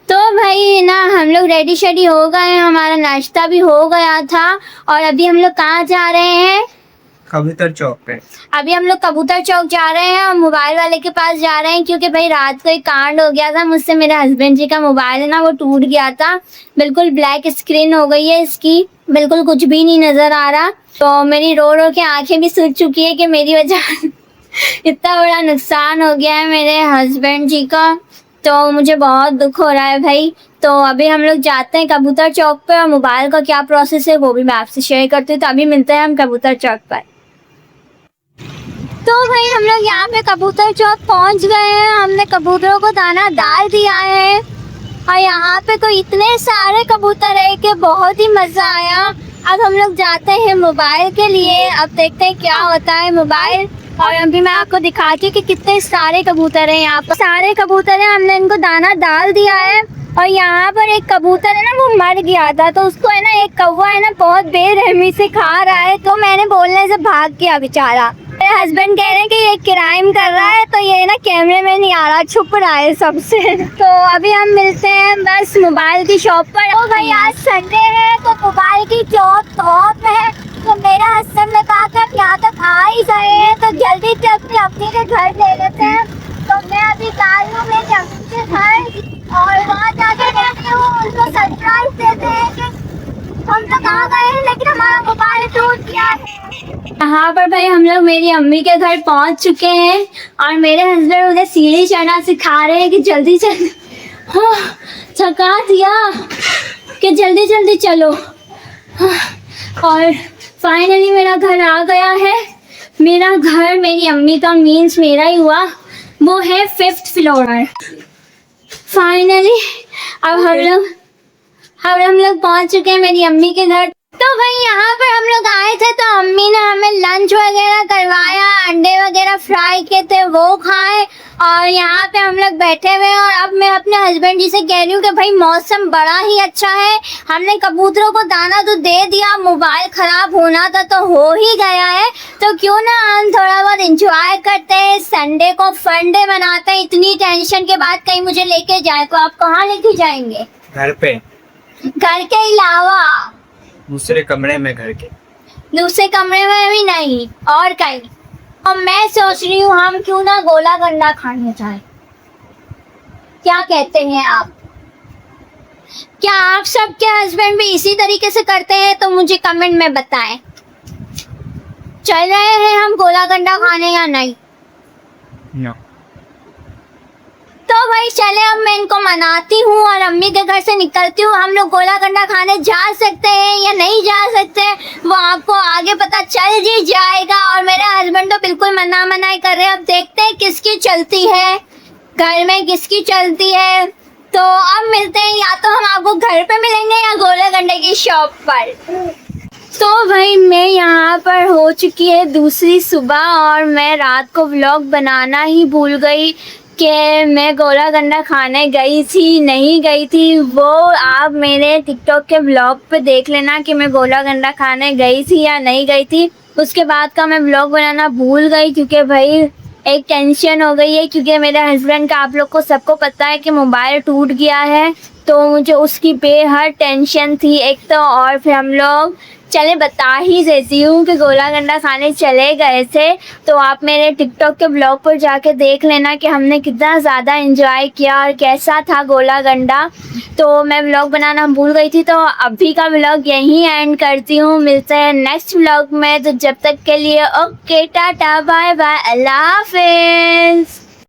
तो भाई ना हम लोग रेडी शेडी हो गए, हमारा नाश्ता भी हो गया था और अभी हम लोग कहाँ जा रहे हैं? कबूतर चौक पे। अभी हम लोग कबूतर चौक जा रहे हैं और मोबाइल वाले के पास जा रहे हैं क्योंकि भाई रात को एक कांड हो गया था मुझसे। मेरे हस्बैंड जी का मोबाइल है ना वो टूट गया था, बिल्कुल ब्लैक स्क्रीन हो गई है इसकी, बिल्कुल कुछ भी नहीं नजर आ रहा। तो मेरी रो रो के आंखें भी सूज चुकी है कि मेरी वजह इतना बड़ा नुकसान हो गया है मेरे हस्बैंड जी का। तो मुझे बहुत दुख हो रहा है भाई। तो अभी हम लोग जाते हैं कबूतर चौक पे और मोबाइल का क्या प्रोसेस है वो भी मैं आपसे शेयर करती हूँ। तो अभी मिलते हैं हम कबूतर चौक पर। तो भाई हम लोग यहाँ पे कबूतर चौक पहुँच गए हैं, हमने कबूतरों को दाना डाल दिया है और यहाँ पे तो इतने सारे कबूतर है कि बहुत ही मज़ा आया। अब हम लोग जाते हैं मोबाइल के लिए, अब देखते हैं क्या होता है मोबाइल। और अभी मैं आपको दिखाती हूँ कि कितने सारे कबूतर हैं यहाँ पर। सारे कबूतर हैं, हमने इनको दाना डाल दिया है और यहाँ पर एक कबूतर है ना वो मर गया था, तो उसको है ना एक कौवा है ना बहुत बेरहमी से खा रहा है, तो मैंने बोलने से भाग गया बेचारा। मेरे हस्बैंड कह रहे हैं कि ये क्राइम कर रहा है, तो ये ना कैमरे में नहीं आ रहा, छुप रहा है सबसे। तो अभी हम मिलते हैं बस मोबाइल की शॉप पर। तो भाई आज संडे है तो मोबाइल की शॉप टॉप है, तो मेरा हस्बैंड ने कहा कि यहाँ तक आ ही गए हैं तो जल्दी से अपनी अम्मी के घर ले लेते हैं। तो मैं अभी जा रही हूँ मेरी अम्मी के घर और वहाँ जाके कहती हूँ उनको सरप्राइज देते हैं कि हम तो कहाँ गए हैं लेकिन हमारा मोबाइल टूट गया है। यहाँ पर भाई हम लोग मेरी अम्मी के घर पहुँच चुके हैं और मेरे हस्बैंड उन्हें सीढ़ी चढ़ना सिखा रहे हैं कि जल्दी जल्दी, हाँ थका दिया कि जल्दी जल्दी चलो। और फाइनली मेरा घर आ गया है। मेरा घर मेरी अम्मी का मीन्स मेरा ही हुआ, वो है 5th फ्लोर। फाइनली अब हम लोग पहुंच चुके हैं मेरी अम्मी के घर। तो भाई यहाँ पर हम लोग आए थे तो अम्मी ने हमें लंच वगैरह करवाया, अंडे वगैरह फ्राई किए थे वो खाए और यहाँ पे हम लोग बैठे हुए हैं। और अब मैं अपने हस्बैंड जी से कह रही हूँ कि भाई मौसम बड़ा ही अच्छा है, हमने कबूतरों को दाना तो दे दिया, मोबाइल खराब होना था तो हो ही गया है, तो क्यों ना हम थोड़ा बहुत एंजॉय करते हैं, संडे को फन डे मनाते हैं। इतनी टेंशन के बाद कहीं मुझे लेके जाए तो आप कहाँ लेके जाएंगे? घर पे। घर के अलावा दूसरे कमरे में, घर के दूसरे कमरे में भी नहीं और कहीं। और मैं सोच रही हूँ हम क्यों ना गोला गंडा खाने जाए, क्या कहते हैं आप? क्या आप सबके हस्बैंड भी इसी तरीके से करते हैं? तो मुझे कमेंट में बताएं। चल रहे हैं हम गोला गंडा खाने या नहीं? no. तो भाई चले अब मैं इनको मनाती हूँ और अम्मी के घर से निकलती हूँ। हम लोग गोला गंडा खाने जा सकते हैं या नहीं जा सकते वो आपको आगे पता चल जी जाएगा। और मेरे हस्बैंड तो बिल्कुल मनाई कर रहे हैं, अब देखते हैं किसकी चलती है घर में, किसकी चलती है। तो अब मिलते हैं, या तो हम आपको घर पे मिलेंगे या गोला गंडे की शॉप पर। तो भाई मैं यहाँ पर हो चुकी है दूसरी सुबह और मैं रात को व्लॉग बनाना ही भूल गई कि मैं गोला गंडा खाने गई थी नहीं गई थी। वो आप मेरे टिकटॉक के व्लॉग पे देख लेना कि मैं गोला गंडा खाने गई थी या नहीं गई थी। उसके बाद का मैं व्लॉग बनाना भूल गई क्योंकि भाई एक टेंशन हो गई है, क्योंकि मेरे हस्बैंड का आप लोग को सबको पता है कि मोबाइल टूट गया है, तो मुझे उसकी बेहद टेंशन थी एक तो। और फिर हम लोग चले बता ही देती हूँ कि गोला गंडा खाने चले गए थे, तो आप मेरे टिकटॉक के ब्लॉग पर जाके देख लेना कि हमने कितना ज़्यादा एंजॉय किया और कैसा था गोला गंडा। तो मैं व्लॉग बनाना भूल गई थी, तो अभी का व्लॉग यहीं एंड करती हूँ। मिलते हैं नेक्स्ट व्लॉग में, तो जब तक के लिए ओके टाटा बाय बाय, अल्लाह हाफिज़।